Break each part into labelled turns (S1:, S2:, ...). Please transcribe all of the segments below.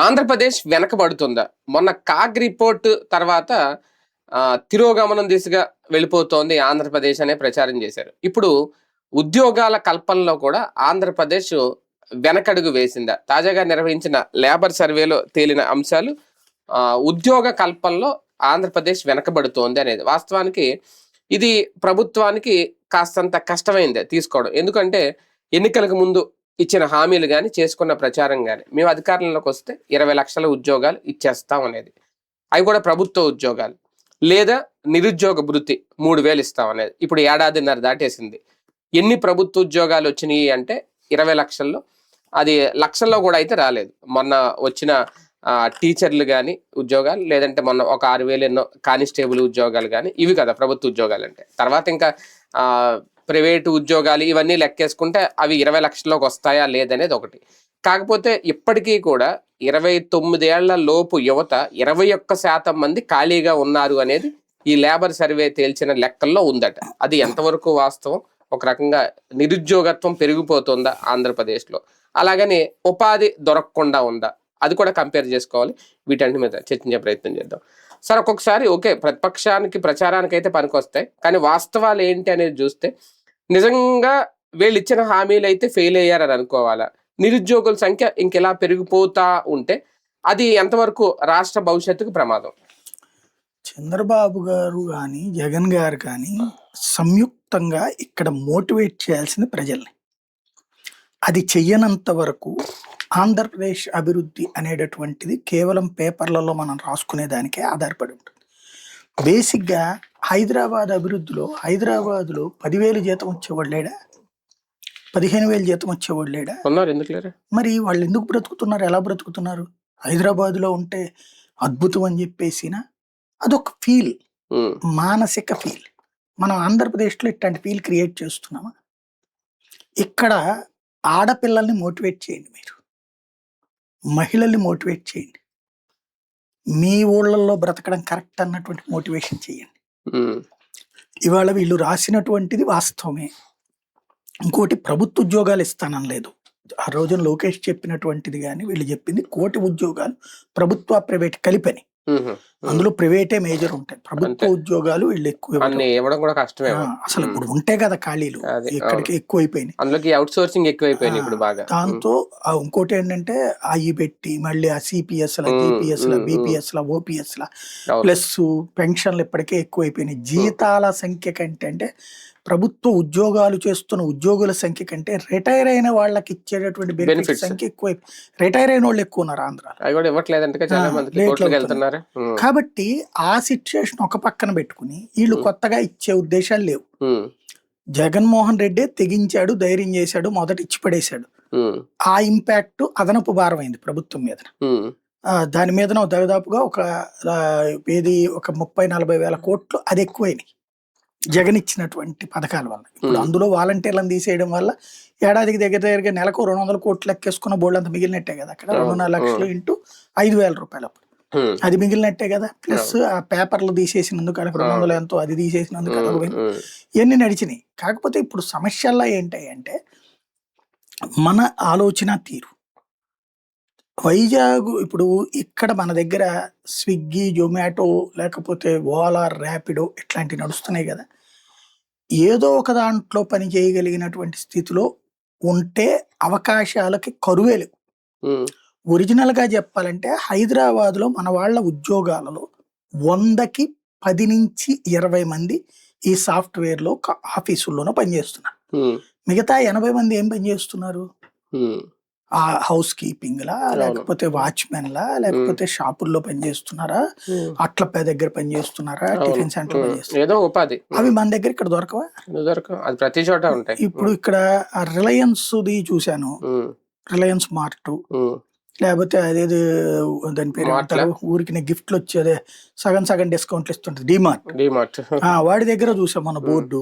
S1: ఆంధ్రప్రదేశ్ వెనకబడుతుందా? మొన్న CAG report తర్వాత తిరోగమనం దిశగా వెళ్ళిపోతోంది ఆంధ్రప్రదేశ్ అనే ప్రచారం చేశారు. ఇప్పుడు ఉద్యోగాల కల్పనలో కూడా ఆంధ్రప్రదేశ్ వెనకడుగు వేసిందా? తాజాగా నిర్వహించిన లేబర్ సర్వేలో తేలిన అంశాలు ఉద్యోగ కల్పనలో ఆంధ్రప్రదేశ్ వెనకబడుతోంది అనేది. వాస్తవానికి ఇది ప్రభుత్వానికి కాస్తంత కష్టమైందే తీసుకోవడం. ఎందుకంటే ఎన్నికలకు ముందు ఇచ్చిన హామీలు కానీ చేసుకున్న ప్రచారం కానీ మేము అధికారంలోకి వస్తే 20 లక్షల ఉద్యోగాలు ఇచ్చేస్తాం అనేది, అవి కూడా ప్రభుత్వ ఉద్యోగాలు లేదా నిరుద్యోగ భృతి 3,000 ఇస్తాం అనేది. ఇప్పుడు ఏడాదిన్నర దాటేసింది. ఎన్ని ప్రభుత్వ ఉద్యోగాలు వచ్చినాయి అంటే 20 లక్షల్లో, అది లక్షల్లో కూడా అయితే రాలేదు. మొన్న వచ్చిన టీచర్లు కానీ ఉద్యోగాలు, లేదంటే మొన్న ఒక 6,000 ఎన్నో కానిస్టేబుల్ ఉద్యోగాలు కానీ, ఇవి కదా ప్రభుత్వ ఉద్యోగాలు అంటే. తర్వాత ఇంకా ప్రైవేటు ఉద్యోగాలు ఇవన్నీ లెక్కేసుకుంటే అవి 20 లక్షల్లోకి వస్తాయా లేదనేది ఒకటి. కాకపోతే ఇప్పటికీ కూడా 29 ఏళ్ల లోపు యువత 21% మంది ఖాళీగా ఉన్నారు అనేది ఈ లేబర్ సర్వే తేల్చిన లెక్కల్లో ఉందట. అది ఎంతవరకు వాస్తవం? ఒక రకంగా నిరుద్యోగత్వం పెరిగిపోతుందా ఆంధ్రప్రదేశ్లో? అలాగని ఉపాధి దొరకకుండా ఉందా? అది కూడా కంపేర్ చేసుకోవాలి. వీటన్నిటి మీద చర్చించే ప్రయత్నం చేద్దాం. సార్, ఒక్కొక్కసారి ఓకే, ప్రతిపక్షానికి ప్రచారానికి అయితే పనికొస్తాయి, కానీ వాస్తవాలు ఏంటి అనేది చూస్తే నిజంగా వీళ్ళు ఇచ్చిన హామీలు అయితే ఫెయిల్ అయ్యారని అనుకోవాలా? నిరుద్యోగుల సంఖ్య ఇంకెలా పెరిగిపోతా ఉంటే అది ఎంతవరకు రాష్ట్ర భవిష్యత్తుకు ప్రమాదం?
S2: చంద్రబాబు గారు కానీ జగన్ గారు కానీ సంయుక్తంగా ఇక్కడ మోటివేట్ చేయాల్సిన ప్రజల్ని. అది చెయ్యనంత వరకు ఆంధ్రప్రదేశ్ అభివృద్ధి అనేటటువంటిది కేవలం పేపర్లలో మనం రాసుకునే దానికే ఆధారపడి ఉంటుంది. బేసిక్గా హైదరాబాద్ అభివృద్ధిలో హైదరాబాద్లో 10,000 జీతం వచ్చేవాడు లేడా? 15,000 జీతం వచ్చేవాడు లేడా? మరి వాళ్ళు ఎందుకు బ్రతుకుతున్నారు? ఎలా బ్రతుకుతున్నారు? హైదరాబాద్లో ఉంటే అద్భుతం అని చెప్పేసిన అదొక ఫీల్, మానసిక ఫీల్. మనం ఆంధ్రప్రదేశ్లో ఇట్లాంటి ఫీల్ క్రియేట్ చేస్తున్నామా? ఇక్కడ ఆడపిల్లల్ని మోటివేట్ చేయండి, మీరు మహిళల్ని మోటివేట్ చేయండి, మీ ఊళ్ళల్లో బ్రతకడం కరెక్ట్ అన్నటువంటి మోటివేషన్ చేయండి. ఇవాళ వీళ్ళు రాసినటువంటిది వాస్తవమే. ఇంకోటి, ప్రభుత్వ ఉద్యోగాలు ఇస్తానలేదు. ఆ రోజున లోకేష్ చెప్పినటువంటిది కానీ వీళ్ళు చెప్పింది 1 కోటి ఉద్యోగాలు ప్రభుత్వ ప్రైవేట్ కలిపని. అందులో ప్రైవేటే మేజర్ ఉంటాయి, ప్రభుత్వ ఉద్యోగాలు వీళ్ళు ఎక్కువ
S1: ఇవ్వడం కూడా కష్టమే.
S2: అసలు ఇప్పుడు ఉంటే కదా ఖాళీలు, ఎక్కడికి ఎక్కువైపోయినాయి. దాంతో ఇంకోటి ఏంటంటే అవి పెట్టి మళ్ళీ ఆ సిపిఎస్ ల, జిపిఎస్ ల, బిపిఎస్ ల, ఓపీఎస్ ల ప్లస్ పెన్షన్లు ఇప్పటికే ఎక్కువైపోయినాయి. జీతాల సంఖ్య కంటే, అంటే ప్రభుత్వ ఉద్యోగాలు చేస్తున్న ఉద్యోగుల సంఖ్య కంటే రిటైర్ అయిన వాళ్ళకి ఇచ్చేటటువంటి బెనిఫిట్ సంఖ్య ఎక్కువ. రిటైర్ అయిన వాళ్ళు ఎక్కువ ఉన్నారు ఆంధ్రాలో. కాబట్టి ఆ సిచ్యుయేషన్ ఒక పక్కన పెట్టుకుని వీళ్ళు కొత్తగా ఇచ్చే ఉద్దేశాలు లేవు. జగన్మోహన్ రెడ్డి తెగించాడు, ధైర్యం చేశాడు, మొదట ఇచ్చి పడేశాడు. ఆ ఇంపాక్ట్ అదనపు భారం అయింది ప్రభుత్వం మీద. దాని మీద దాదాపుగా ఒక 30-40 వేల కోట్లు అది ఎక్కువైనాయి జగన్ ఇచ్చినటువంటి పథకాల వల్ల. ఇప్పుడు అందులో వాలంటీర్లను తీసేయడం వల్ల ఏడాదికి దగ్గరగా నెలకు 200 కోట్లు లెక్కేసుకున్న బోర్డు అంత మిగిలినట్టే కదా. అక్కడ 2.5 లక్షలు ఇంటూ 5,000 రూపాయలు అప్పుడు అది మిగిలినట్టే కదా. ప్లస్ ఆ పేపర్లు తీసేసినందుకు, అక్కడ 200 ఎంతో అది తీసేసినందుకు ఇవన్నీ నడిచినాయి. కాకపోతే ఇప్పుడు సమస్యల్లో ఏంటంటే మన ఆలోచన తీరు. వైజాగ్ ఇప్పుడు ఇక్కడ మన దగ్గర స్విగ్గీ, జొమాటో, లేకపోతే ఓలా, ర్యాపిడో ఇట్లాంటివి నడుస్తున్నాయి కదా. ఏదో ఒక దాంట్లో పని చేయగలిగినటువంటి స్థితిలో ఉంటే అవకాశాలకి కరువే లేవు. ఒరిజినల్గా చెప్పాలంటే హైదరాబాద్లో మన వాళ్ళ ఉద్యోగాలలో 100కి 10 నుంచి 20 మంది ఈ సాఫ్ట్వేర్లో ఆఫీసుల్లోనూ పనిచేస్తున్నారు. మిగతా 80 మంది ఏం పనిచేస్తున్నారు? ఆ హౌస్ కీపింగ్ లా, లేకపోతే వాచ్మెన్ లా, లేకపోతే షాపుల్లో పనిచేస్తున్నారా, అట్ల దగ్గర పనిచేస్తున్నారా, టిఫిన్ సెంటర్ పనిచేస్తున్నారా, అవి మన దగ్గర ఇక్కడ దొరకవా?
S1: ప్రతి చోట ఉంటాయి.
S2: ఇప్పుడు ఇక్కడ రిలయన్స్ ది చూశాను, రిలయన్స్ మార్ట్, లేకపోతే అదేది దాని పేరు అంటారు, ఊరికి గిఫ్ట్లు వచ్చేదే సగం సగం డిస్కౌంట్లు ఇస్తుంటది, డిమార్ట్. వాడి దగ్గర చూసాం మన బోర్డు,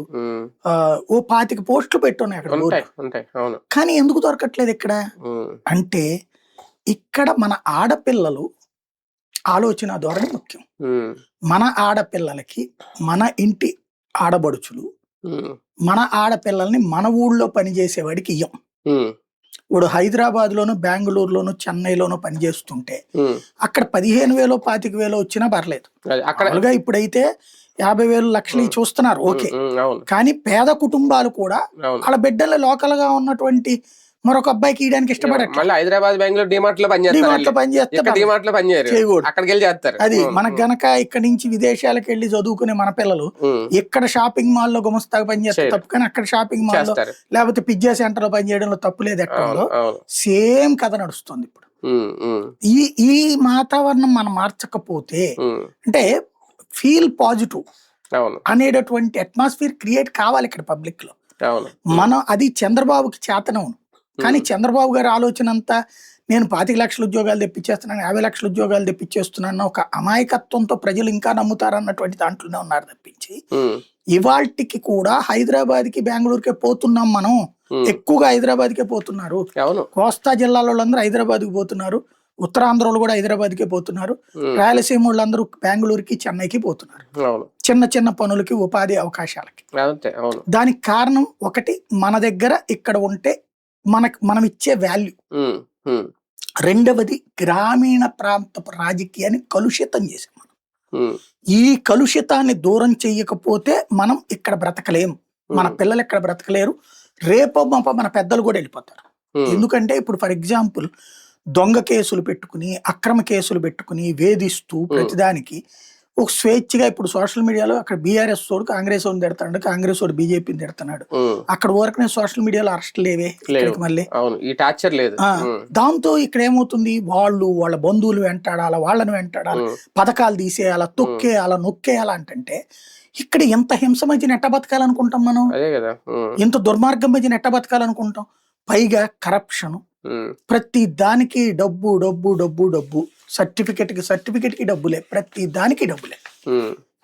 S2: ఓ 25 పోస్టులు పెట్టున్నాయి అక్కడ బోర్డు. కానీ ఎందుకు దొరకట్లేదు ఇక్కడ అంటే, ఇక్కడ మన ఆడపిల్లలు ఆలోచన ధోరణి ముఖ్యం. మన ఆడపిల్లలకి మన ఇంటి ఆడబడుచులు, మన ఆడపిల్లల్ని మన ఊళ్ళో పనిచేసేవాడికి ఇయ్యం. ఇప్పుడు హైదరాబాద్ లోను, బెంగళూరులోను, చెన్నైలోను పనిచేస్తుంటే
S1: ఉమ్.
S2: అక్కడ 15,000 25,000 వచ్చినా పర్లేదు.
S1: అది అక్కడ
S2: మామూలుగా ఇప్పుడైతే 50,000 లక్షలు చూస్తున్నారు, ఓకే.
S1: అవును
S2: కానీ పేద కుటుంబాలు కూడా
S1: అవును.
S2: వాళ్ళ బిడ్డలు లోకల్ గా ఉన్నటువంటి మరొక అబ్బాయికి ఇయడానికి ఇష్టపడట్లేదు.
S1: మళ్ళీ హైదరాబాద్ బెంగళూరు డిమార్ట్ లో పనిచేస్తారు,
S2: డిమార్ట్ లో పనిచేస్తే
S1: ఇక్కడ డిమార్ట్ లో పనిచేయరు,
S2: చేయకూడదు.
S1: అక్కడికి వెళ్ళి చేస్తారు.
S2: అది మనకు గనక ఇక్కడ నుంచి విదేశాలకు వెళ్ళి చదువుకునే మన పిల్లలు ఇక్కడ షాపింగ్ మాల్ లో గుమస్తాగా పనిచేస్తారు తప్పు, కానీ అక్కడ షాపింగ్ మాల్ లో
S1: చేస్తారు.
S2: లేకపోతే పిజ్జా సెంటర్ లో పనిచేయడంలో తప్పు లేదు. ఎక్కడో సేమ్ కథ నడుస్తుంది ఇప్పుడు. ఈ ఈ వాతావరణం మనం మార్చకపోతే, అంటే ఫీల్ పాజిటివ్ అనేటటువంటి అట్మాస్ఫియర్ క్రియేట్ కావాలి ఇక్కడ పబ్లిక్ లో. మనం అది చంద్రబాబుకి చేతనవును, కానీ చంద్రబాబు గారి ఆలోచన అంతా నేను 25 లక్షల ఉద్యోగాలు తెప్పించేస్తున్నాను, 50 లక్షల ఉద్యోగాలు తెప్పించేస్తున్నాను ఒక అమాయకత్వంతో ప్రజలు ఇంకా నమ్ముతారన్నటువంటి దాంట్లోనే ఉన్నారు తప్పించి, ఇవాళకి కూడా హైదరాబాద్ కి బెంగళూరుకే పోతున్నాం మనం, ఎక్కువగా హైదరాబాద్ కే పోతున్నారు. కోస్తా జిల్లాలో వాళ్ళందరూ హైదరాబాద్ కి పోతున్నారు, ఉత్తరాంధ్రలో కూడా హైదరాబాద్ కే పోతున్నారు, రాయలసీమ వాళ్ళందరూ బెంగళూరుకి, చెన్నైకి పోతున్నారు చిన్న చిన్న పనులకి, ఉపాధి అవకాశాలకి. దానికి కారణం ఒకటి, మన దగ్గర ఇక్కడ ఉంటే మనం ఇచ్చే వాల్యూ. రెండవది, గ్రామీణ ప్రాంత రాజకీయాన్ని కలుషితం చేసాం మనం. ఈ కలుషితాన్ని దూరం చెయ్యకపోతే మనం ఇక్కడ బ్రతకలేం, మన పిల్లలు ఇక్కడ బ్రతకలేరు, రేపో మన పెద్దలు కూడా వెళ్ళిపోతారు. ఎందుకంటే ఇప్పుడు ఫర్ ఎగ్జాంపుల్ దొంగ కేసులు పెట్టుకుని, అక్రమ కేసులు పెట్టుకుని వేధిస్తూ ప్రతిదానికి ఒక స్వేచ్ఛగా ఇప్పుడు సోషల్ మీడియాలో అక్కడ బీఆర్ఎస్ వాడు కాంగ్రెస్ వాడిని తిడతాడు, కాంగ్రెస్ వాడు బీజేపీని తిడుతున్నాడు. అక్కడ వరకు సోషల్ మీడియాలో అరెస్ట్ లేవే, మళ్ళీ దాంతో ఇక్కడ ఏమవుతుంది, వాళ్ళ బంధువులు వెంటాడాల, వాళ్ళని వెంటాడాల, పథకాలు తీసేయాల, తొక్కేయాల, నొక్కేయాల అంటే ఇక్కడ ఎంత హింస మధ్య నెట్ట బతకాలనుకుంటాం మనం, ఎంత దుర్మార్గం మధ్య నెట్ట బతకాలనుకుంటాం. పైగా కరప్షన్, ప్రతి దానికి డబ్బు డబ్బు డబ్బు డబ్బు, సర్టిఫికెట్ కి డబ్బులే, ప్రతి దానికి డబ్బులే.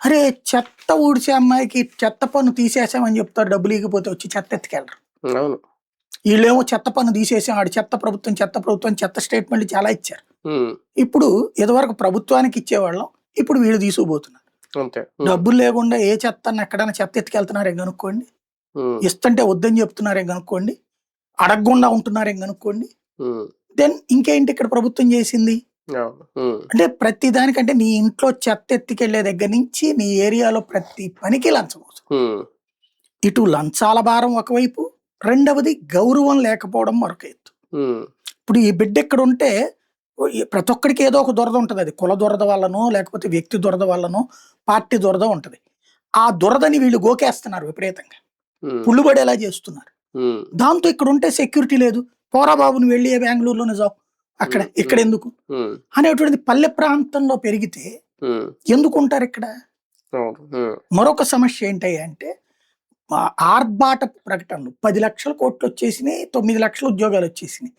S2: అరే చెత్త ఊడ్చే అమ్మాయికి చెత్త పన్ను తీసేసామని చెప్తారు, డబ్బులు ఇకపోతే వచ్చి చెత్త ఎత్తుకెళ్ళరు. వీళ్ళేమో చెత్త పన్ను తీసేసాం, ఆడు చెత్త ప్రభుత్వం చెత్త స్టేట్మెంట్లు చాలా ఇచ్చారు. ఇప్పుడు ఇదివరకు ప్రభుత్వానికి ఇచ్చేవాళ్ళం, ఇప్పుడు వీళ్ళు తీసుకుపోతున్నారు. డబ్బులు లేకుండా ఏ చెత్త ఎక్కడైనా చెత్త ఎత్తుకెళ్తున్నారేం కనుక్కోండి, ఇస్తుంటే వద్దని చెప్తున్నారేం కనుక్కోండి, అడగకుండా ఉంటున్నారేం కనుక్కోండి. దెన్ ఇంకేంటి ఇక్కడ ప్రభుత్వం చేసింది అంటే, ప్రతి దానికంటే నీ ఇంట్లో చెత్త ఎత్తుకెళ్లే దగ్గర నుంచి నీ ఏరియాలో ప్రతి పనికి లంచం అవసరం. ఇటు లంచాల భారం ఒకవైపు, రెండవది గౌరవం లేకపోవడం మరొక ఎత్తు. ఇప్పుడు ఈ బిడ్డ ఎక్కడ ఉంటే ప్రతి ఒక్కడికి ఏదో ఒక దురద ఉంటది, అది కుల దురద వల్లనో లేకపోతే వ్యక్తి దురద వల్లనో పార్టీ దురద ఉంటది. ఆ దురదని వీళ్ళు గోకేస్తున్నారు, విపరీతంగా పుల్లుబడేలా చేస్తున్నారు. దాంతో ఇక్కడ ఉంటే సెక్యూరిటీ లేదు, పోరా బాబుని వెళ్ళి బెంగళూరులోనే జాబ్, అక్కడ ఇక్కడ ఎందుకు అనేటువంటిది పల్లె ప్రాంతంలో పెరిగితే ఎందుకు ఉంటారు ఇక్కడ. మరొక సమస్య ఏంటి అంటే, ఆర్భాట ప్రకటనలు 10 లక్షల కోట్లు వచ్చేసినాయి, 9 లక్షల ఉద్యోగాలు వచ్చేసినాయి.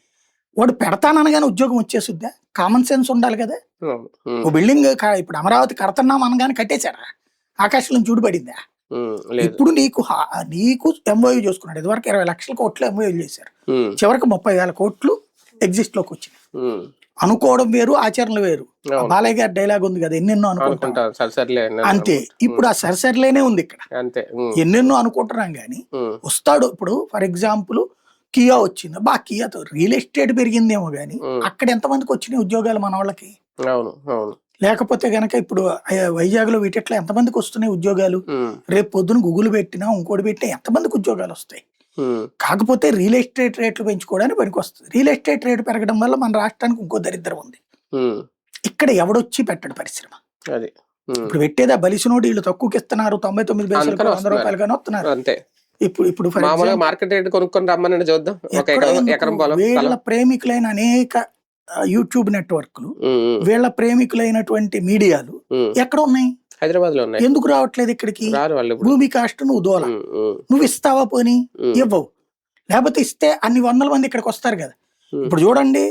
S2: వాడు పెడతాననగానే ఉద్యోగం వచ్చేసుద్దా? కామన్ సెన్స్ ఉండాలి కదా. ఓ బిల్డింగ్ ఇప్పుడు అమరావతి కడతాన్నాం అనగానే కట్టేశారా, ఆకాశంలో చూడబడిందా? ఇప్పుడు నీకు ఎంఓయూ చేసుకున్నాడు, ఇదివరకు 20 లక్షల కోట్లు ఎంఓయూ చేశారు, చివరికి 30,000 కోట్లు ఎగ్జిస్ట్ లోకి వచ్చినాయి. అనుకోవడం వేరు, ఆచరణలు వేరు. బాలయ్య గారి డైలాగ్ ఉంది కదా, ఎన్నెన్నో అనుకుంటాం అంతే. ఇప్పుడు ఆ సరిసరిలేనే ఉంది ఇక్కడ, ఎన్నెన్నో అనుకుంటున్నాం గానీ వస్తాడు. ఇప్పుడు ఫర్ ఎగ్జాంపుల్ కియా వచ్చింది, కియాతో రియల్ ఎస్టేట్ పెరిగిందేమో గానీ అక్కడ ఎంతమందికి వచ్చినాయి ఉద్యోగాలు మన వాళ్ళకి? లేకపోతే గనక ఇప్పుడు వైజాగ్ లో వీటిట్లో ఎంతమందికి వస్తున్నాయి ఉద్యోగాలు? రేపు పొద్దున గూగుల్ పెట్టినా ఇంకోటి పెట్టినా ఎంతమందికి ఉద్యోగాలు వస్తాయి? కాకపోతే రియల్ ఎస్టేట్ రేట్లు పెంచుకోవడానికి పనికి వస్తుంది. రియల్ ఎస్టేట్ రేటు పెరగడం వల్ల మన రాష్ట్రానికి ఇంకో దరిద్రం ఉంది, ఇక్కడ ఎవడొచ్చి పెట్టడు పరిశ్రమ. ఇప్పుడు పెట్టేదా బలిసినోడు, వీళ్ళు తక్కువకి ఇస్తున్నారు, 99 పైసలు 100 రూపాయలు కానీ వస్తున్నారు. ఇప్పుడు
S1: మార్కెట్ రేట్ కొనుక్కొని రమ్మని చూద్దాం.
S2: వీళ్ళ ప్రేమికులైన అనేక యూట్యూబ్ నెట్వర్క్లు, వీళ్ళ ప్రేమికులైనటువంటి మీడియాలు ఎక్కడ ఉన్నాయి?
S1: హైదరాబాద్ లో ఉన్నాయి.
S2: ఎందుకు రావట్లేదు ఇక్కడికి? భూమి కాస్ట్ నువ్వు దోల, నువ్వు ఇస్తావా? పోనీ ఇవ్వవు. లేకపోతే ఇస్తే అన్ని 100 మంది ఇక్కడికి వస్తారు కదా. ఇప్పుడు చూడండి,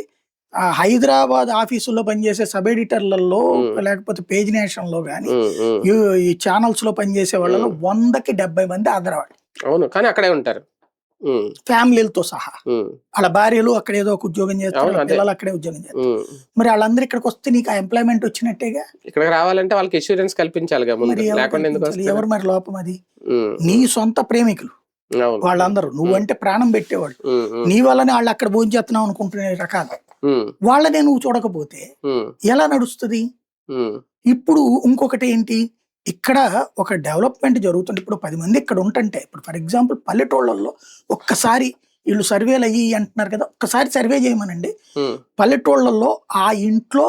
S2: హైదరాబాద్ ఆఫీసుల్లో పనిచేసే సబ్ ఎడిటర్లలో లేకపోతే పేజ్ నేషన్ లో గానీ ఈ ఛానల్స్ లో పనిచేసే వాళ్ళలో 100కి 70 మంది ఆంధ్రవాళ్ళు.
S1: అవును, కానీ అక్కడే ఉంటారు
S2: ఫ్యామిలీలతో సహా. వాళ్ళ భార్యలు అక్కడ ఏదో ఒక ఉద్యోగం చేస్తారు, పిల్లలు అక్కడే ఉద్యోగం చేస్తారు. మరి వాళ్ళందరూ ఇక్కడికి వస్తే నీకు ఆ ఎంప్లాయ్మెంట్ వచ్చినట్టేగా.
S1: ఇక్కడ రావాలంటే వాళ్ళకి ఇన్సూరెన్స్ కల్పించాలి.
S2: ఎవరు మరి లోపం? అది నీ సొంత ప్రేమికులు
S1: అవును.
S2: వాళ్ళందరూ నువ్వంటే ప్రాణం పెట్టేవాళ్ళు.
S1: ఉమ్, ఉమ్,
S2: నీ వల్లనే వాళ్ళు అక్కడ భోంచేస్తున్నావు అనుకుంటునే రకాలు.
S1: ఉమ్,
S2: వాళ్ళనే నువ్వు చూడకపోతే
S1: ఉమ్,
S2: ఎలా నడుస్తుంది?
S1: ఉమ్,
S2: ఇప్పుడు ఇంకొకటి ఏంటి, ఇక్కడ ఒక డెవలప్మెంట్ జరుగుతుంది. ఇప్పుడు 10 మంది ఇక్కడ ఉంటుంటే, ఇప్పుడు ఫర్ ఎగ్జాంపుల్ పల్లెటూళ్ళల్లో ఒక్కసారి వీళ్ళు సర్వేలు అయ్యి అంటున్నారు కదా, ఒక్కసారి సర్వే చేయమనండి.
S1: ఉమ్,
S2: పల్లెటూళ్ళల్లో ఆ ఇంట్లో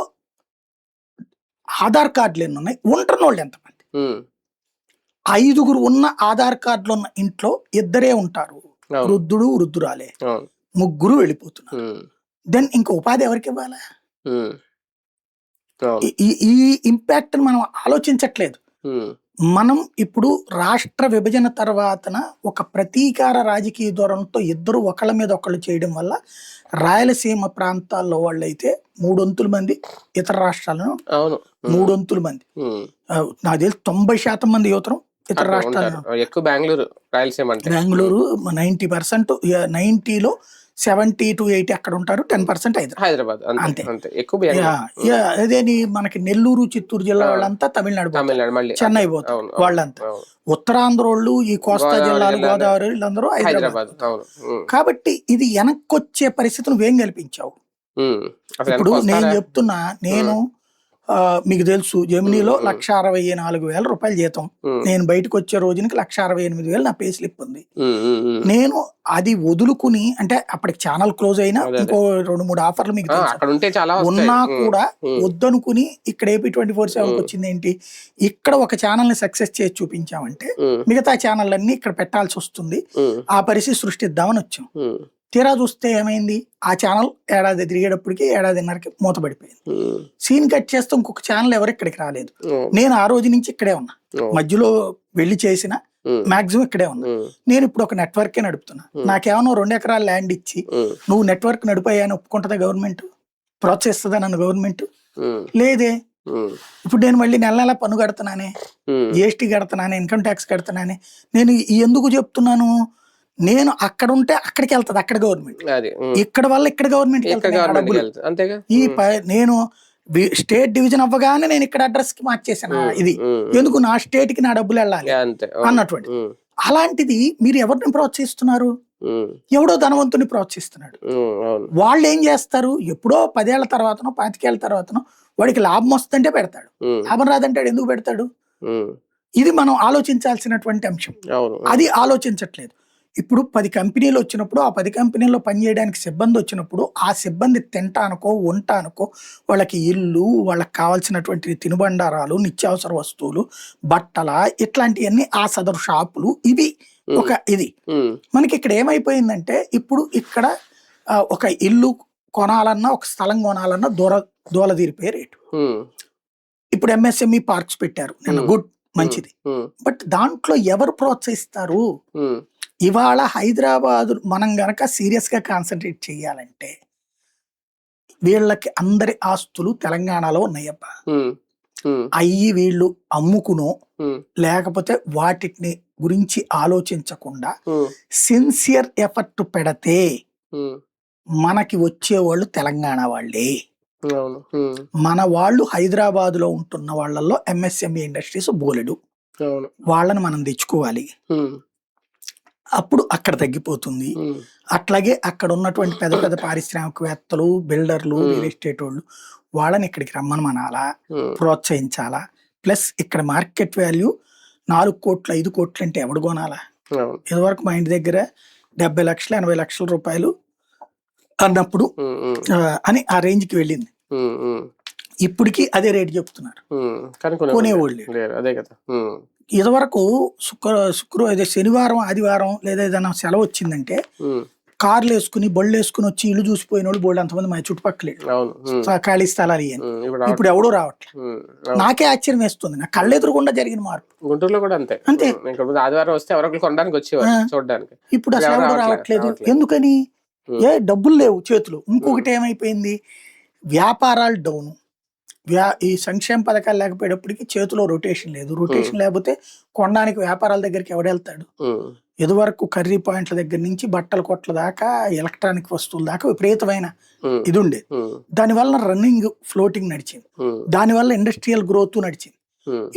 S2: ఆధార్ కార్డులు ఎన్ని ఉన్నాయి, ఉంటున్న వాళ్ళు ఎంతమంది?
S1: ఉమ్,
S2: 5గురు ఉన్న ఆధార్ కార్డులు ఉన్న ఇంట్లో 2 ఉంటారు,
S1: అవును.
S2: వృద్ధుడు వృద్ధురాలే.
S1: అవును.
S2: 3 వెళ్ళిపోతున్నారు.
S1: ఉమ్,
S2: దెన్ ఇంక ఉపాధి ఎవరికి ఇవ్వాలా?
S1: ఉమ్, అవును.
S2: ఈ ఈ- ఈ ఇంపాక్ట్ మనం ఆలోచించట్లేదు.
S1: ఉమ్,
S2: మనం ఇప్పుడు రాష్ట్ర విభజన తర్వాతన ఒక ప్రతీకార రాజకీయ ధోరణితో ఇద్దరు ఒకళ్ళ మీద ఒకళ్ళు చేయడం వల్ల రాయలసీమ ప్రాంతాల్లో వాళ్ళైతే 3 మంది, ఇతర రాష్ట్రాలను
S1: అవును.
S2: 3 మంది,
S1: ఉమ్,
S2: నాకు తెలిసి 90% మంది యువతరం ఇతర
S1: అటు
S2: రాష్ట్రాలను.
S1: ఉంటారు. ఎక్కువ బెంగళూరు రాయలసీమ అంటే.
S2: బెంగళూరు 90%, 90లో 70 to 80 అక్కడ ఉంటారు, 10% హైదరాబాద్.
S1: హైదరాబాద్ అంతే
S2: అంతే.
S1: అంతే ఎక్కువ బెంగళూరు.
S2: అదేని మనకి నెల్లూరు చిత్తూరు జిల్లా వాళ్ళంతా తమిళనాడు పోతారు,
S1: తమిళనాడు మళ్ళీ
S2: చెన్నై
S1: అటు.
S2: పోతారు
S1: అవును,
S2: వాళ్ళంతా.
S1: అవును.
S2: ఉత్తరాంధ్ర వాళ్ళు ఈ కోస్తా
S1: గోదావరి
S2: జిల్లాలు,
S1: జిల్లాలు,
S2: గోదావరి వీళ్ళందరూ హైదరాబాద్
S1: హైదరాబాద్.
S2: పోతారు.
S1: అవును. ఉమ్,
S2: కాబట్టి ఇది వెనక్కొచ్చే పరిస్థితి నువ్వేం కల్పించావు?
S1: ఉమ్. అసలు
S2: ఇప్పుడు
S1: వెనక్కి
S2: నేను
S1: వస్తారా?
S2: చెప్తున్నా, నేను మీకు తెలుసు జమినీలో
S1: ఉమ్,
S2: 1,64,000 రూపాయలు జీతం.
S1: ఉమ్,
S2: నేను బయటకు వచ్చే రోజునికి 1,68,000 నా పే స్లిప్ ఉంది.
S1: ఉమ్, ఉమ్, ఉమ్.
S2: నేను అది వదులుకుని, అంటే అప్పటికి ఛానల్ క్లోజ్ అయినా
S1: అదే, అదే.
S2: ఇంకో 2-3 ఆఫర్లు మీకు తెలుసు
S1: అక్కడ ఉంటే చాలా వస్తాయి.
S2: ఉన్నా
S1: ఉమ్,
S2: కూడా
S1: ఉమ్,
S2: వద్దనుకుని ఇక్కడ ఏపీ 24/7
S1: ఉమ్,
S2: వచ్చింది ఏంటి, ఇక్కడ ఒక ఛానల్ ని సక్సెస్ చేసి చూపించామంటే
S1: ఉమ్,
S2: మిగతా ఛానళ్ళన్నీ ఇక్కడ పెట్టాల్సి వస్తుంది,
S1: ఉమ్,
S2: ఆ పరిస్థితి సృష్టిద్దామని వచ్చాం.
S1: ఉమ్,
S2: తీరా చూస్తే ఏమైంది, ఆ ఛానల్ ఏడాది తిరిగేటప్పటికి 1.5-1.5కి మూతపడిపోయింది.
S1: ఉమ్,
S2: సీన్ కట్ చేస్తే ఇంకొక ఛానల్ ఎవరు ఇక్కడికి రాలేదు.
S1: ఉమ్,
S2: నేను ఆ రోజు నుంచి ఇక్కడే ఉన్నా,
S1: ఉమ్,
S2: మధ్యలో వెళ్ళి చేసిన
S1: ఉమ్,
S2: మాక్సిమం ఇక్కడే ఉన్నా.
S1: ఉమ్,
S2: నేను ఇప్పుడు ఒక నెట్వర్కే నడుపుతున్నా. నాకేమన్నా 2 ఎకరాల ల్యాండ్ ఇచ్చి
S1: ఉమ్,
S2: నువ్వు నెట్వర్క్ నడిపాయని ఒప్పుకుంటుందా గవర్నమెంట్? ప్రోత్సహిస్తుందా నన్ను గవర్నమెంట్?
S1: ఉమ్,
S2: లేదే.
S1: ఉమ్,
S2: ఇప్పుడు నేను మళ్ళీ నెల నెల పన్ను కడుతున్నానే,
S1: ఉమ్,
S2: జిఎస్టీ కడుతున్నానే, ఇన్కమ్ ట్యాక్స్ కడుతున్నానే. నేను ఎందుకు చెప్తున్నాను, నేను అక్కడ ఉంటే అక్కడికి వెళ్తుంది అక్కడ గవర్నమెంట్,
S1: అది. ఉమ్.
S2: ఇక్కడ వల్ల ఇక్కడ గవర్నమెంట్
S1: ఇక్కడ గవర్నమెంట్కి వెళ్తుంది అంతేగా.
S2: ఈ నేను స్టేట్ డివిజన్ అవ్వగానే నేను ఇక్కడ అడ్రస్ కి మార్చేసాను. ఇది ఎందుకు, నా స్టేట్ కి నా డబ్బులు వెళ్ళాలి
S1: అంతే
S2: అన్నటువంటి.
S1: ఉమ్,
S2: అలాంటిది మీరు ఎవరిని ప్రోత్సహిస్తున్నారు?
S1: ఉమ్,
S2: ఎవడో ధనవంతుని ప్రోత్సహిస్తున్నాడు.
S1: ఉమ్, అవును.
S2: వాళ్ళు ఏం చేస్తారు, ఎప్పుడో 10 ఏళ్ల తర్వాతనో 25 ఏళ్ల తర్వాతనో వాడికి లాభం వస్తుంటే పెడతాడు,
S1: ఉమ్,
S2: లాభం రాదంటాడు, ఎందుకు పెడతాడు?
S1: ఉమ్,
S2: ఇది మనం ఆలోచించాల్సినటువంటి అంశం.
S1: అవును.
S2: అది ఆలోచించట్లేదు. ఇప్పుడు 10 కంపెనీలు వచ్చినప్పుడు, ఆ 10 కంపెనీల్లో పనిచేయడానికి సిబ్బంది వచ్చినప్పుడు, ఆ సిబ్బంది తినటానికో వంటానికో వాళ్ళకి ఇల్లు, వాళ్ళకి కావాల్సినటువంటి తినుబండారాలు, నిత్యావసర వస్తువులు, బట్టల, ఇట్లాంటివన్నీ ఆ సదరు షాపులు, ఇవి ఒక ఇది.
S1: ఉమ్,
S2: మనకి ఇక్కడ ఏమైపోయిందంటే, ఇప్పుడు ఇక్కడ ఒక ఇల్లు కొనాలన్నా, ఒక స్థలం కొనాలన్నా దూలదీరిపోయే రేటు.
S1: ఉమ్,
S2: ఇప్పుడు ఎంఎస్ఎంఈ పార్క్స్ పెట్టారు నిన్న, గుడ్, మంచిది.
S1: ఉమ్,
S2: బట్ దాంట్లో ఎవరు ప్రోత్సహిస్తారు?
S1: ఉమ్,
S2: ఇవాళ హైదరాబాద్ మనం గనక సీరియస్ గా కాన్సన్ట్రేట్ చేయాలంటే, వీళ్ళకి అందరి ఆస్తులు తెలంగాణలో ఉన్నాయబ్బా.
S1: ఉమ్, ఉమ్,
S2: అయ్యి వీళ్ళు అమ్ముకునో,
S1: ఉమ్,
S2: లేకపోతే వాటిని గురించి ఆలోచించకుండా
S1: ఉమ్,
S2: సిన్సియర్ ఎఫర్ట్ పెడితే
S1: ఉమ్,
S2: మనకి వచ్చేవాళ్ళు తెలంగాణ వాళ్ళే.
S1: అవును. ఉమ్,
S2: మన వాళ్ళు హైదరాబాద్ లో ఉంటున్న వాళ్ళల్లో ఎంఎస్ఎంఈ ఇండస్ట్రీస్ బోలెడు,
S1: అవును.
S2: వాళ్ళని మనం తెచ్చుకోవాలి.
S1: ఉమ్,
S2: అప్పుడు అక్కడ తగ్గిపోతుంది.
S1: ఉమ్,
S2: అట్లాగే అక్కడ ఉన్నటువంటి పెద్ద పెద్ద పారిశ్రామికవేత్తలు, బిల్డర్లు, రియల్ ఎస్టేట్ వాళ్ళు, వాళ్ళని ఇక్కడికి రమ్మని మనాలా,
S1: ఉమ్,
S2: ప్రోత్సహించాలా. ప్లస్ ఇక్కడ మార్కెట్ వాల్యూ 4 కోట్లు 5 కోట్లు అంటే ఎవడు కొనాలా?
S1: అవును.
S2: ఇదివరకు మా ఇంటి దగ్గర 70 లక్షలు 80 లక్షల రూపాయలు అన్నప్పుడు
S1: ఉమ్, ఉమ్,
S2: అని ఆ రేంజ్కి వెళ్ళింది.
S1: ఉమ్, ఉమ్,
S2: ఇప్పటికి అదే రేట్ చెప్తున్నారు,
S1: ఉమ్, కానీ
S2: కొనేవాళ్ళు లేరు.
S1: లేరు. అదే కదా. ఉమ్,
S2: ఇదివరకు శుక్రవారం శనివారం ఆదివారం లేదా ఏదైనా సెలవు వచ్చిందంటే
S1: ఉమ్,
S2: కార్లు వేసుకుని బళ్ళు వేసుకుని వచ్చి ఇల్లు చూసిపోయిన వాళ్ళు బోల్డ్ అంతమంది మా చుట్టుపక్కల
S1: అవును. ఉమ్,
S2: ఖాళీ స్థలాలు ఇవన్నీ.
S1: ఉమ్,
S2: ఇప్పుడు ఎవడో రావట్లేదు.
S1: ఉమ్, అవును.
S2: నాకే ఆశ్చర్యం వేస్తుంది, నా కళ్ళెదురుగుండా జరిగిన మార్పు.
S1: గుంటూరులో కూడా అంతే.
S2: అంతే.
S1: ఇక్కడ ముందు ఆదివారం వస్తే ఎవరొకరు కొనడానికి వచ్చేవారు చూడడానికి.
S2: ఇప్పుడు అసలు ఎవడు రావట్లేదు. ఎందుకని? డబ్బులు లేవు చేతులు. ఇంకొకటి ఏమైపోయింది, వ్యాపారాలు డౌన్. ఈ సంక్షేమ పథకాలు లేకపోయేటప్పటికి చేతిలో రొటేషన్ లేదు. రొటేషన్ లేకపోతే కొనడానికి వ్యాపారాల దగ్గరికి ఎవడెళ్తాడు? ఇదివరకు కర్రీ పాయింట్ల దగ్గర నుంచి బట్టల కొట్ల దాకా, ఎలక్ట్రానిక్ వస్తువుల దాకా విపరీతమైన ఇది ఉండేది. దానివల్ల రన్నింగ్ ఫ్లోటింగ్ నడిచింది, దానివల్ల ఇండస్ట్రియల్ గ్రోత్ నడిచింది.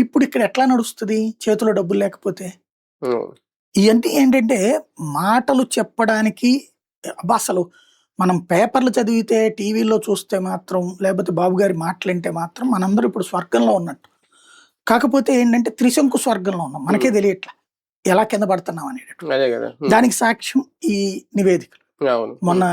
S2: ఇప్పుడు ఇక్కడ ఎట్లా నడుస్తుంది చేతిలో డబ్బులు లేకపోతే? ఇవన్నీ ఏంటంటే మాటలు చెప్పడానికి అబ్బా అసలు మనం పేపర్లు చదివితే టీవీలో చూస్తే మాత్రం లేకపోతే బాబు గారి మాటలు వింటే మాత్రం మనందరూ ఇప్పుడు స్వర్గంలో ఉన్నట్టు. కాకపోతే ఏంటంటే త్రిశంకు స్వర్గంలో ఉన్నాం, మనకే తెలియట్లా ఎలా కింద పడుతున్నాం అనేటట్టు.
S1: అదే కదా.
S2: దానికి సాక్ష్యం ఈ నివేదికలు.
S1: అవును.
S2: మొన్న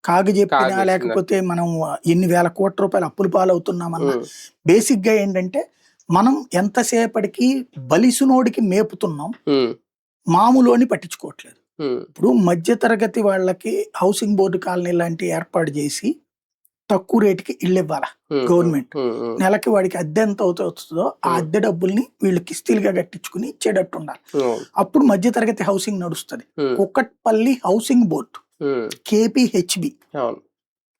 S2: కాగు చెప్పినా
S1: కాగు
S2: లేకపోతే మనం ఎన్ని వేల కోట్ల రూపాయలు అప్పులు పాలవుతున్నామన్నా
S1: ఉమ్,
S2: బేసిక్ గా ఏంటంటే మనం ఎంతసేపటికి బలిసునోడికి మేపుతున్నాం,
S1: ఉమ్,
S2: మామూలుని పట్టించుకోవట్లేదు.
S1: ఉమ్,
S2: ఇప్పుడు మధ్యతరగతి వాళ్ళకి హౌసింగ్ బోర్డు కాలనీ లాంటి ఏర్పాటు చేసి తక్కువ రేటుకి ఇళ్ళు ఇవ్వాలా
S1: ఉమ్,
S2: గవర్నమెంట్.
S1: ఉమ్, ఉమ్,
S2: నెలకి వాడికి అద్దె ఎంత అవుతుందో ఆ అద్దె డబ్బుల్ని వీళ్ళు కిస్తీలుగా కట్టించుకుని ఇచ్చేటట్టు ఉండాలి.
S1: ఉమ్,
S2: అప్పుడు మధ్యతరగతి హౌసింగ్ నడుస్తుంది.
S1: ఉమ్,
S2: కుక్కట్పల్లి హౌసింగ్ బోర్డు
S1: ఉమ్,
S2: KPHB
S1: అవును.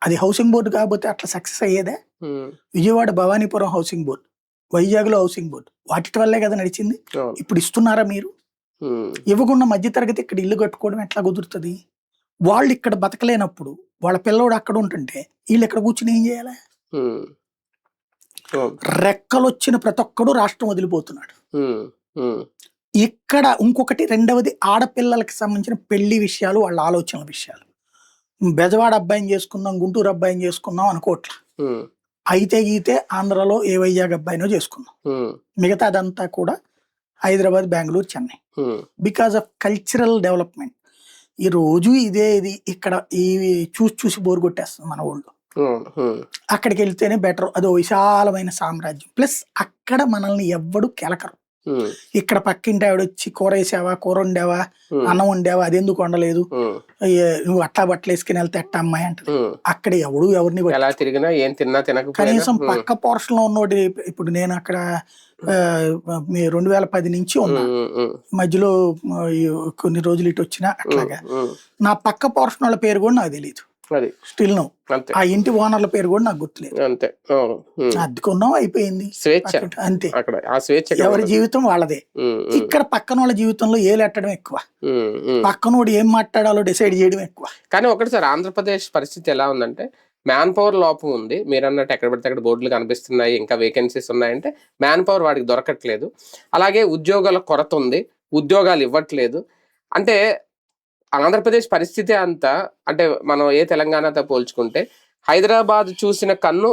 S2: అది హౌసింగ్ బోర్డు కాకపోతే అట్లా సక్సెస్ అయ్యేదే.
S1: ఉమ్,
S2: విజయవాడ భవానీపురం హౌసింగ్ బోర్డు, వైజాగ్లో హౌసింగ్ బోర్డు, వాటి వల్లే కదా నడిచింది.
S1: అవును.
S2: ఇప్పుడు ఇస్తున్నారా మీరు?
S1: ఉమ్,
S2: ఇవ్వకుండా మధ్యతరగతి ఇక్కడ ఇల్లు కట్టుకోవడం ఎట్లా కుదురుతుంది? వాళ్ళు ఇక్కడ బతకలేనప్పుడు వాళ్ళ పిల్లోడు అక్కడ ఉంటుంటే వీళ్ళు ఇక్కడ కూర్చుని ఏం చేయాలి?
S1: ఉమ్, అవును.
S2: రెక్కలొచ్చిన ప్రతి ఒక్కడు రాష్ట్రం వదిలిపోతున్నాడు.
S1: ఉమ్, ఉమ్,
S2: ఇక్కడ ఇంకొకటి రెండవది ఆడపిల్లలకి సంబంధించిన పెళ్లి విషయాలు, వాళ్ళ ఆలోచనల విషయాలు. బెజవాడ అబ్బాయిని చేసుకుందాం, గుంటూరు అబ్బాయిని చేసుకుందాం అనుకోవట్లా.
S1: ఉమ్,
S2: అయితే గీతే ఆంధ్రలో ఏ వైజాగ్ అబ్బాయినో చేసుకుందాం.
S1: ఉమ్,
S2: మిగతా అదంతా కూడా హైదరాబాద్, బెంగళూరు, చెన్నై.
S1: ఉమ్,
S2: బికాస్ ఆఫ్ కల్చరల్ డెవలప్మెంట్. ఈ రోజు ఇది ఇక్కడ ఇవి చూసి చూసి బోరు కొట్టేస్తుంది మన ఊళ్ళో.
S1: అవును. ఉమ్,
S2: అక్కడికి వెళ్తేనే బెటర్, అదో విశాలమైన సామ్రాజ్యం. ప్లస్ అక్కడ మనల్ని ఎవ్వడు కెలకరు.
S1: ఉమ్,
S2: ఇక్కడ పక్కింటి ఆవిడ వచ్చి కూర వేసావా, కూర వండావా,
S1: ఉమ్,
S2: అన్నం వండావా, అది ఎందుకు వండలేదు,
S1: ఉమ్,
S2: నువ్వు అట్టా బట్టలు వేసుకుని వెళ్తే ఎట్ట అమ్మాయి అంటది.
S1: ఉమ్.
S2: అక్కడ ఎవడు ఎవరిని
S1: ఎలా తిరిగినా ఏం తిన్నా తినకపోయినా
S2: కనీసం పక్క పోర్షన్ లో ఉన్నోడి. ఇప్పుడు నేను అక్కడ 2010 నుంచి ఉన్నా, మధ్యలో ఈ కొన్ని రోజులు ఇటు వచ్చినా అట్లాగా. నా పక్క పోర్షన్ వాళ్ళ పేరు కూడా నాకు తెలియదు.
S1: అది
S2: స్టిల్ నో
S1: అంతే.
S2: ఆ ఇంటి ఓనర్ల పేరు కూడా నాకు గుర్తులేదు.
S1: అంతే. అవును.
S2: అద్దుకున్నాం, అయిపోయింది,
S1: స్వేచ్ఛ
S2: అంతే.
S1: అక్కడ ఆ స్వేచ్ఛ
S2: ఎవరి జీవితం వాళ్ళదే. ఇక్కడ పక్కన వాళ్ళ జీవితంలో ఏలెట్టడం ఎక్కువ, పక్కనోడు ఏం మాట్లాడాలో డిసైడ్ చేయడం ఎక్కువ.
S1: కానీ ఒకటి సార్, ఆంధ్రప్రదేశ్ పరిస్థితి ఎలా ఉందంటే మ్యాన్ పవర్ లోపం ఉంది. మీరు అన్నట్టు ఎక్కడ పడితే అక్కడ బోర్డులు కనిపిస్తున్నాయి, ఇంకా వేకెన్సీస్ ఉన్నాయంటే మ్యాన్ పవర్ వాడికి దొరకట్లేదు. అలాగే ఉద్యోగాల కొరత ఉంది, ఉద్యోగాలు ఇవ్వట్లేదు. అంటే ఆంధ్రప్రదేశ్ పరిస్థితి అంతా, అంటే మనం ఏ తెలంగాణతో పోల్చుకుంటే హైదరాబాద్ చూసిన కన్ను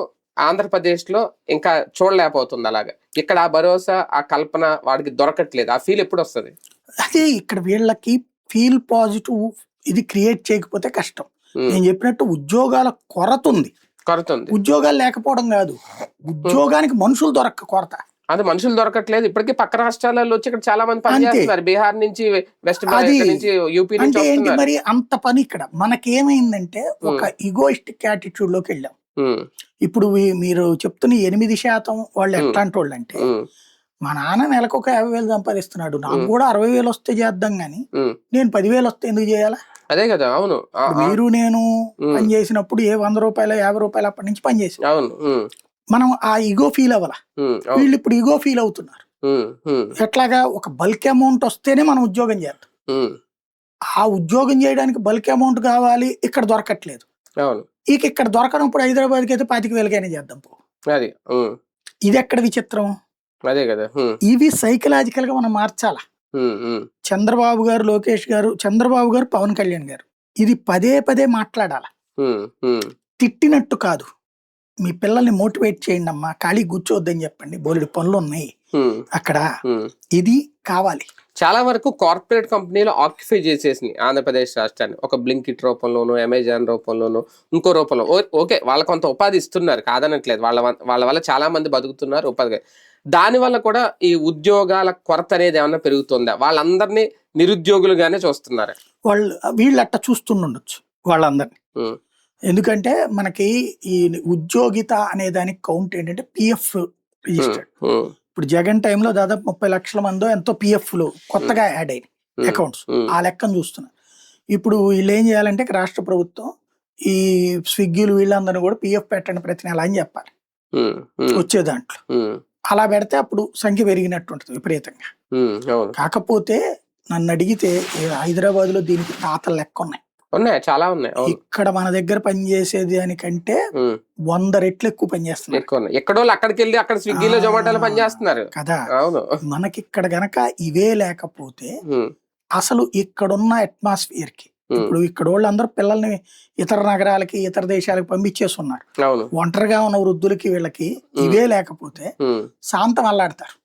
S1: ఆంధ్రప్రదేశ్లో ఇంకా చూడలేకపోతుంది. అలాగా ఇక్కడ ఆ భరోసా, ఆ కల్పన వాడికి దొరకట్లేదు. ఆ ఫీల్ ఎప్పుడు వస్తుంది?
S2: అదే ఇక్కడ వీళ్ళకి ఫీల్ పాజిటివ్ ఇది క్రియేట్ చేయకపోతే కష్టం. నేను చెప్పినట్టు ఉద్యోగాల కొరత ఉంది. ఉద్యోగాలు లేకపోవడం కాదు, ఉద్యోగానికి మనుషులు దొరక్క కొరత.
S1: అది మనుషులు దొరకట్లేదు. ఇప్పటికీ పక్క రాష్ట్రాలలో వచ్చి ఇక్కడ చాలా మంది పని చేస్తున్నారు. బీహార్ నుంచి, వెస్ట్ బెంగాల్ నుంచి, యూపీ నుంచి.
S2: ఏంటి మరి అంత పని ఇక్కడ మనకేమైందంటే ఒక ఈగోయిస్టిక్ యాటిట్యూడ్ లోకి వెళ్ళాం. ఇప్పుడు మీరు చెప్తున్న 8% వాళ్ళు ఎట్లాంటి వాళ్ళు అంటే, మా నాన్న నెలకు ఒక 50,000 సంపాదిస్తున్నాడు, నాకు కూడా 60,000 వస్తే చేద్దాం గానీ నేను 10,000 వస్తే ఎందుకు చేయాలా?
S1: అదే కదా. అవును.
S2: మీరు నేను పని చేసినప్పుడు ఏ 100 రూపాయలు 50 రూపాయలు అప్పటి నుంచి పని చేసాం.
S1: అవును.
S2: మనం ఆ ఈగో ఫీల్ అవ్వాల. వీళ్ళు ఇప్పుడు ఈగో ఫీల్ అవుతున్నారు. ఎట్లాగా? ఒక బల్క్ అమౌంట్ వస్తేనే మనం ఉద్యోగం చేద్దాం. ఆ ఉద్యోగం చేయడానికి బల్క్ అమౌంట్ కావాలి, ఇక్కడ దొరకట్లేదు. ఇక్కడ దొరకనప్పుడు హైదరాబాద్కి అయితే 25,000 చేద్దాం పో. ఇది ఎక్కడ విచిత్రం?
S1: అదే కదా.
S2: ఇవి సైకలాజికల్ గా మనం మార్చాలా. చంద్రబాబు గారు, లోకేష్ గారు, చంద్రబాబు గారు, పవన్ కళ్యాణ్ గారు ఇది పదే పదే మాట్లాడాల. తిట్టినట్టు కాదు, మీ పిల్లల్ని మోటివేట్ చేయండి అమ్మా, ఖాళీ కూర్చోవద్దని చెప్పండి, బోలెడు పనులు ఉన్నాయి అక్కడ, ఇది కావాలి.
S1: చాలా వరకు కార్పొరేట్ కంపెనీలు ఆక్యుపై చేసేసినాయి ఆంధ్రప్రదేశ్ రాష్ట్రాన్ని. ఒక బ్లింకిట్ రూపంలోను, అమెజాన్ రూపంలోను, ఇంకో రూపంలో. ఓకే, వాళ్ళ కొంత ఉపాధి ఇస్తున్నారు, కాదనట్లేదు. వాళ్ళ వల్ల చాలా మంది బతుకుతున్నారు, ఉపాధి. దానివల్ల కూడా ఈ ఉద్యోగాల కొరత అనేది ఏమన్నా పెరుగుతుందా? వాళ్ళందరినీ నిరుద్యోగులుగానే చూస్తున్నారు
S2: వీళ్ళు అట్ట చూస్తుండొచ్చు వాళ్ళందరినీ. ఎందుకంటే మనకి ఈ ఉద్యోగిత అనే దానికి కౌంట్ ఏంటంటే PF రిజిస్టర్డ్. ఇప్పుడు జగన్ టైంలో దాదాపు 30 లక్షల మందో ఎంతో PFలు కొత్తగా యాడ్ అయినాయి అకౌంట్స్. ఆ లెక్కను చూస్తున్నారు. ఇప్పుడు వీళ్ళు ఏం చేయాలంటే రాష్ట్ర ప్రభుత్వం ఈ స్విగ్గీలు వీళ్ళందరూ కూడా PF పెట్టండి ప్రతి నెల అని చెప్పాలి వచ్చే దాంట్లో. అలా పెడితే అప్పుడు సంఖ్య పెరిగినట్టు ఉంటుంది విపరీతంగా. కాకపోతే నన్ను అడిగితే హైదరాబాద్ లో దీనికి తాతల లెక్క ఉన్నాయి,
S1: చాలా ఉన్నాయి.
S2: ఇక్కడ మన దగ్గర పనిచేసేది దానికంటే 100 రెట్లు ఎక్కువ పనిచేస్తున్నారు.
S1: ఎక్కడో అక్కడికి వెళ్ళి అక్కడ స్విగ్గీలో జొమాటోలో పనిచేస్తున్నారు
S2: కదా. మనకి ఇక్కడ గనక ఇవే లేకపోతే అసలు ఇక్కడున్న అట్మాస్ఫియర్ కి ఇప్పుడు ఇక్కడ వాళ్ళందరూ పిల్లల్ని ఇతర నగరాలకి ఇతర దేశాలకు పంపించేస్తున్నారు.
S1: అవును
S2: ఒంటరిగా ఉన్న వృద్ధులకి వీళ్ళకి ఇవే లేకపోతే శాంతం అల్లాడతారు.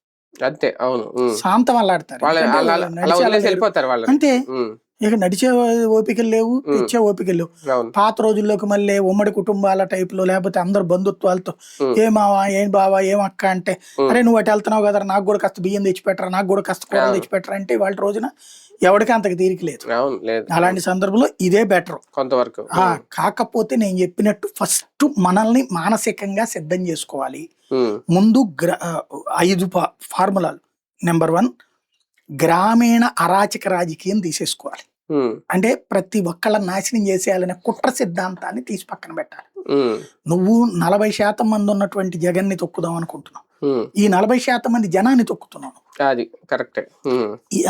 S1: అంతే. అవును
S2: శాంతం అల్లాడతారు.
S1: వాళ్ళ
S2: ఎందుకంటే
S1: అలా
S2: వాళ్ళు
S1: అలా
S2: నడిచి
S1: వదిలేసి
S2: వెళ్ళలేరు.
S1: వెళ్ళిపోతారు వాళ్ళని.
S2: అంతే.
S1: ఉమ్,
S2: ఇక నడిచే ఓపికలు లేవు, తెచ్చే ఓపికలు లేవు.
S1: అవును
S2: పాత రోజుల్లోకి మళ్ళీ ఉమ్మడి కుటుంబాల టైప్ లో లేకపోతే అందరు బంధుత్వాలతో
S1: ఉమ్,
S2: ఏ మావా ఏం బావా ఏం అక్క అంటే
S1: ఉమ్,
S2: అరే నువ్వు అటు వెళ్తున్నావు కదా నాకు కూడా కాస్త బియ్యం తెచ్చిపెట్టరా నాకు కూడా కాస్త కూరలు
S1: అవును
S2: తెచ్చిపెట్టరా అంటే వాళ్ళ రోజున ఎవరికి అంతకు తీరిక లేదు.
S1: అవును లేదు
S2: అలాంటి సందర్భంలో ఇదే బెటర్.
S1: కొంతవరకు.
S2: కాకపోతే నేను చెప్పినట్టు ఫస్ట్ మనల్ని మానసికంగా సిద్ధం చేసుకోవాలి.
S1: ఉమ్,
S2: ముందు 5 ఫార్ములాలు. నెంబర్ 1 గ్రామీణ అరాచక రాజకీయం తీసేసుకోవాలి.
S1: ఉమ్,
S2: అంటే ప్రతి ఒక్కళ్ళని నాశనం చేసేయాలనే కుట్ర సిద్ధాంతాన్ని తీసి పక్కన పెట్టాలి.
S1: ఉమ్,
S2: నువ్వు 40% మంది ఉన్నటువంటి జగన్ని తొక్కుదాం అనుకుంటున్నావు,
S1: ఉమ్,
S2: ఈ 40% మంది జనాన్ని తొక్కుతున్నావు.
S1: అది కరెక్టే.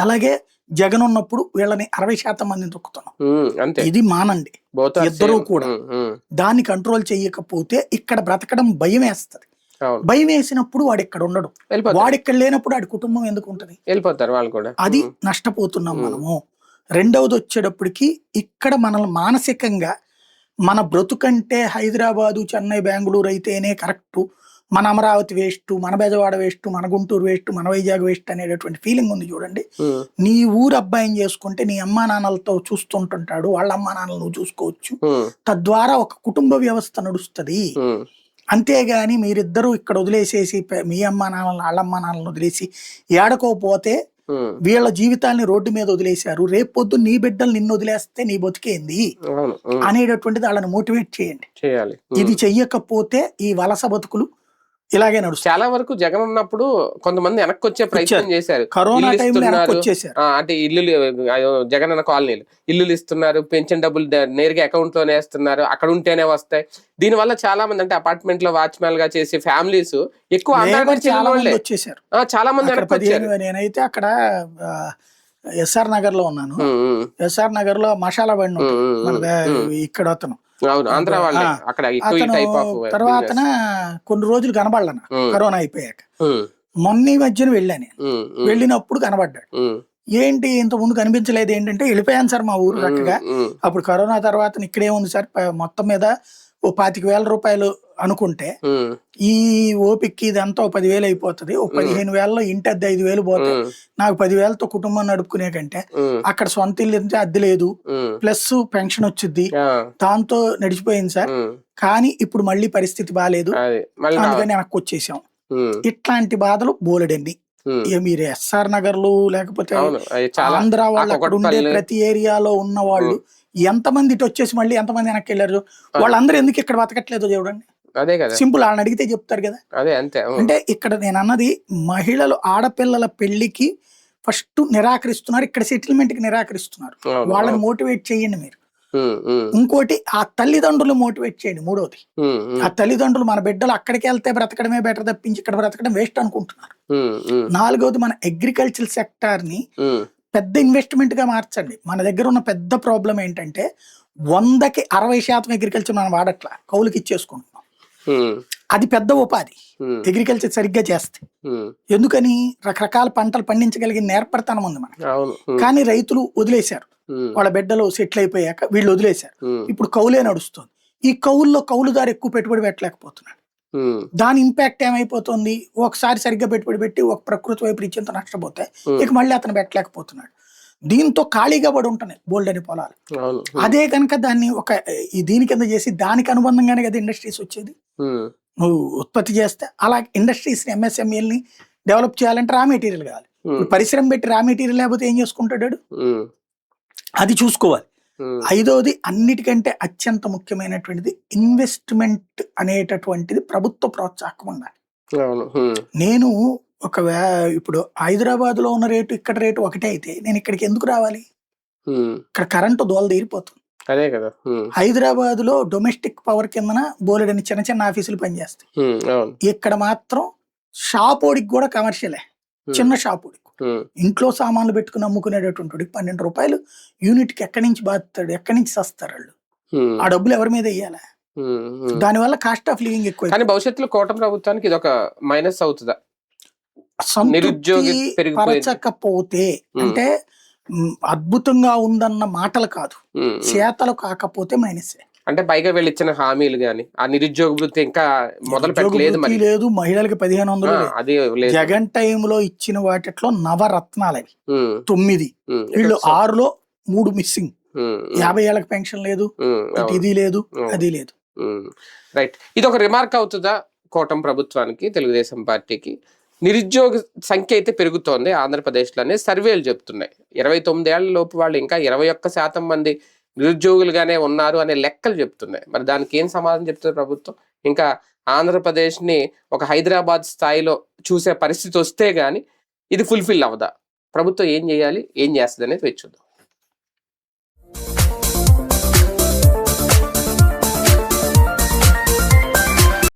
S2: అలాగే జగన్ ఉన్నప్పుడు వీళ్ళని 60% మందిని తొక్కుతున్నావు.
S1: అంతే.
S2: ఇది మానండి
S1: Both are
S2: ఇద్దరు
S1: same.
S2: కూడా.
S1: ఉమ్, ఉమ్,
S2: దాన్ని కంట్రోల్ చేయకపోతే ఇక్కడ బ్రతకడం భయం వేస్తుంది.
S1: అవును
S2: భయం వేసినప్పుడు వాడు ఇక్కడ ఉండడు.
S1: వెళ్ళిపోతారు
S2: వాడు ఇక్కడ లేనప్పుడు వాడి కుటుంబం ఎందుకు ఉంటది?
S1: వెళ్ళిపోతారు వాళ్ళు కూడా.
S2: అది
S1: ఉమ్,
S2: నష్టపోతున్నాం మనము. రెండవది వచ్చేటప్పటికి ఇక్కడ మనల్ని మానసికంగా మన బ్రతుకంటే హైదరాబాదు చెన్నై బెంగళూరు అయితేనే కరెక్ట్, మన అమరావతి వేస్ట్, మన బెజవాడ వేస్ట్, మన గుంటూరు వేస్ట్, మన వైజాగ్ వేస్ట్ అనేటటువంటి ఫీలింగ్ ఉంది చూడండి.
S1: ఉమ్,
S2: నీ ఊరు అబ్బాయిని చేసుకుంటే నీ అమ్మా నాన్నలతో చూస్తుంటుంటాడు, వాళ్ళ అమ్మా నాన్నలు నువ్వు చూసుకోవచ్చు.
S1: ఉమ్,
S2: తద్వారా ఒక కుటుంబ వ్యవస్థ నడుస్తుంది.
S1: ఉమ్,
S2: అంతేగాని మీరిద్దరూ ఇక్కడ వదిలేసేసి మీ అమ్మా నాన్నలను వాళ్ళ అమ్మా నాన్నలను వదిలేసి ఏడకోపోతే
S1: ఉమ్,
S2: వీళ్ళ జీవితాన్ని రోడ్డు మీద వదిలేశారు, రేపు పొద్దు నీ బిడ్డలు నిన్ను వదిలేస్తే నీ బతికేంది
S1: అవును
S2: అనేటటువంటిది వాళ్ళని మోటివేట్ చేయండి.
S1: చేయాలి.
S2: ఇది చెయ్యకపోతే ఈ వలస బతుకులు ఇలాగే నడుస్తాయి.
S1: చాలా వరకు జగన్ ఉన్నప్పుడు కొంతమంది వెనక్కి వచ్చే ప్రయత్నం చేశారు.
S2: కరోనా
S1: ఇల్లు
S2: టైంలో వెనక్కి
S1: ఇస్తున్నారు.
S2: వచ్చేసారు.
S1: అంటే ఇల్లులు జగన్ అన్న కాలనీలు ఇల్లులు ఇస్తున్నారు, పెన్షన్ డబ్బులు నేరుగా అకౌంట్ లోనే వేస్తున్నారు, అక్కడ ఉంటేనే వస్తాయి. దీని వల్ల చాలా మంది అంటే అపార్ట్మెంట్ లో వాచ్మెన్ గా చేసే ఫ్యామిలీస్ ఎక్కువ
S2: లేబర్ చాలా మంది వచ్చేసారు.
S1: చాలా మంది
S2: అక్కడ
S1: వెనక్కి వచ్చారు.
S2: 15 నేనైతే అక్కడ ఎస్ఆర్ నగర్ లో ఉన్నాను.
S1: ఉమ్, ఉమ్,
S2: ఎస్ఆర్ నగర్ లో మసాలా బండి
S1: ఉమ్,
S2: ఉంటుంది.
S1: ఉమ్,
S2: మన
S1: ఉమ్,
S2: ఇక్కడ అతను
S1: అవును ఆంధ్ర వాళ్ళే అక్కడ ఎక్కువ ఈ టైప్ ఆఫ్
S2: తర్వాత కొన్ని రోజులు కనబడలే కరోనా అయిపోయాక. మొన్న ఈ మధ్యన వెళ్ళాను నేను. వెళ్ళినప్పుడు కనబడ్డాడు. ఏంటి ఇంత ముందు కనిపించలేదు ఏంటంటే వెళ్ళిపోయాను సార్ మా ఊరు చక్కగా. అప్పుడు కరోనా తర్వాత ఇక్కడే ఉంది సార్ మొత్తం మీద ఓ 25,000 రూపాయలు అనుకుంటే ఈ ఓపిక్కి ఇదంతా 10,000 అయిపోతుంది. ఓ 15,000లో ఇంటి అద్దె 5,000 పోతే నాకు 10,000తో కుటుంబం నడుపుకునే కంటే అక్కడ సొంత ఇల్లు అద్దె లేదు, ప్లస్ పెన్షన్ వచ్చింది, దాంతో నడిచిపోయింది సార్. కానీ ఇప్పుడు మళ్ళీ పరిస్థితి బాగాలేదు, అందుకని వెనక్కి వచ్చేసాం. ఇట్లాంటి బాధలు బోలెడండి. మీరు ఎస్ఆర్ నగర్లు లేకపోతే ఆంధ్ర వాళ్ళు అక్కడ ఉండే ప్రతి ఏరియాలో ఉన్న వాళ్ళు ఎంతమంది ఇటు వచ్చేసి మళ్ళీ ఎంతమంది వెనక్కి వెళ్ళారు, వాళ్ళందరూ ఎందుకు ఇక్కడ బతకట్లేదో చూడండి.
S1: అదే కదా
S2: సింపుల్, వాళ్ళని అడిగితే చెప్తారు కదా.
S1: అదే అంతే.
S2: అంటే ఇక్కడ నేను అన్నది మహిళలు ఆడపిల్లల పెళ్లికి ఫస్ట్ నిరాకరిస్తున్నారు, ఇక్కడ సెటిల్మెంట్ కి నిరాకరిస్తున్నారు. వాళ్ళని మోటివేట్ చేయండి మీరు. ఇంకోటి ఆ తల్లిదండ్రులు మోటివేట్ చేయండి. మూడోది ఆ తల్లిదండ్రులు మన బిడ్డలు అక్కడికి వెళ్తే బ్రతకడమే బెటర్ తప్పించి ఇక్కడ బ్రతకడం వేస్ట్ అనుకుంటున్నారు. నాలుగోది మన అగ్రికల్చర్ సెక్టార్ ని పెద్ద ఇన్వెస్ట్మెంట్ గా మార్చండి. మన దగ్గర ఉన్న పెద్ద ప్రాబ్లం ఏంటంటే 100కి 60% అగ్రికల్చర్ మనం వాడట్లా, కౌలుకి ఇచ్చేసుకుంటున్నాం. అది పెద్ద ఉపాధి అగ్రికల్చర్ సరిగ్గా చేస్తే. ఎందుకని రకరకాల పంటలు పండించగలిగిన నేర్పడతనం ఉంది మనకి. కానీ రైతులు వదిలేశారు, వాళ్ళ బిడ్డలు సెటిల్ అయిపోయాక వీళ్ళు వదిలేశారు. ఇప్పుడు కౌలే నడుస్తుంది. ఈ కౌల్లో కౌలుదారు ఎక్కువ పెట్టుబడి పెట్టలేకపోతున్నాడు. దాని ఇంపాక్ట్ ఏమైపోతుంది, ఒకసారి సరిగ్గా పెట్టుబడి పెట్టి ఒక ప్రకృతి వైపరీత్యంతో నష్టపోతే ఇక మళ్ళీ అతను పెట్టలేకపోతున్నాడు. దీంతో ఖాళీగా పడి ఉంటున్నాయి బోల్డ్ అని పొలాలు. అదే కనుక దాన్ని ఒక దీని కింద చేసి దానికి అనుబంధంగానే కదా ఇండస్ట్రీస్ వచ్చేది. నువ్వు ఉత్పత్తి చేస్తే అలా ఇండస్ట్రీస్ ఎంఎస్ఎంఈల్ని డెవలప్ చేయాలంటే రా మెటీరియల్ కావాలి. పరిశ్రమ పెట్టి రా మెటీరియల్ లేకపోతే ఏం చేసుకుంటాడు, అది చూసుకోవాలి. ఐదోది అన్నిటికంటే అత్యంత ముఖ్యమైనటువంటిది ఇన్వెస్ట్మెంట్ అనేటటువంటిది ప్రభుత్వ ప్రోత్సాహం ఉండాలి. నేను ఇప్పుడు హైదరాబాద్ లో ఉన్న రేటు ఇక్కడ రేటు ఒకటే అయితే నేను ఇక్కడికి ఎందుకు రావాలి? ఇక్కడ కరెంటు దోల తీరిపోతుంది.
S1: అదే కదా.
S2: హైదరాబాద్ లో డొమెస్టిక్ పవర్ కిందన బోలెడని చిన్న చిన్న ఆఫీసులు పనిచేస్తాయి. ఇక్కడ మాత్రం షాపోడికి కూడా కమర్షియలే, చిన్న షాపోడికి ఇంట్లో సామాన్లు పెట్టుకుని అమ్ముకునేటటువంటి 12 రూపాయలు యూనిట్ కి ఎక్కడి నుంచి బాధతాడు, ఎక్కడి నుంచి సస్తారు వాళ్ళు? ఆ డబ్బులు ఎవరి మీద వెయ్యాలా? దానివల్ల కాస్ట్ ఆఫ్ లివింగ్ ఎక్కువ.
S1: కానీ భవిష్యత్తులో కూటమి ప్రభుత్వానికి ఇది ఒక మైనస్ అవుతుందా?
S2: సంతృప్తి పరచకపోతే అంటే అద్భుతంగా ఉందన్న మాటలు కాదు,
S1: ఉమ్, ఉమ్.
S2: చేతలు కాకపోతే మైనసే.
S1: అంటే పైగా వీళ్ళు ఇచ్చిన హామీలు గాని ఆ నిరుద్యోగ వృత్తి ఇంకా మొదలు
S2: ఉద్యోగ
S1: పెట్టలేదు మరి.
S2: వృత్తి లేదు, మహిళలకు 1500 లేదు.
S1: అది లేదు.
S2: జగన్ టైంలో ఇచ్చిన వాటిలో నవరత్నాలు అవి
S1: ఉమ్,
S2: 9,
S1: ఉమ్,
S2: వీళ్ళు
S1: ఇక్కడ
S2: 6లో 3 మిస్సింగ్.
S1: ఉమ్,
S2: 50 ఏళ్ళకి పెన్షన్ లేదు, ఇటు ఇది లేదు, అది లేదు.
S1: రైట్. ఇది ఒక రిమార్క్ అవుతుందా కూటమి ప్రభుత్వానికి, తెలుగుదేశం పార్టీకి? నిరుద్యోగ సంఖ్య అయితే పెరుగుతోంది ఆంధ్రప్రదేశ్లోనే సర్వేలు చెప్తున్నాయి. 29 ఏళ్ల లోపు వాళ్ళు ఇంకా 21% మంది నిరుద్యోగులుగానే ఉన్నారు అనే లెక్కలు చెప్తున్నాయి. మరి దానికి ఏం సమాధానం చెప్తుంది ప్రభుత్వం? ఇంకా ఆంధ్రప్రదేశ్ని ఒక హైదరాబాద్ స్థాయిలో చూసే పరిస్థితి వస్తే గానీ ఇది ఫుల్ఫిల్ అవ్వదా? ప్రభుత్వం ఏం చేయాలి, ఏం చేస్తుంది అనేది వేచి చూద్దాం.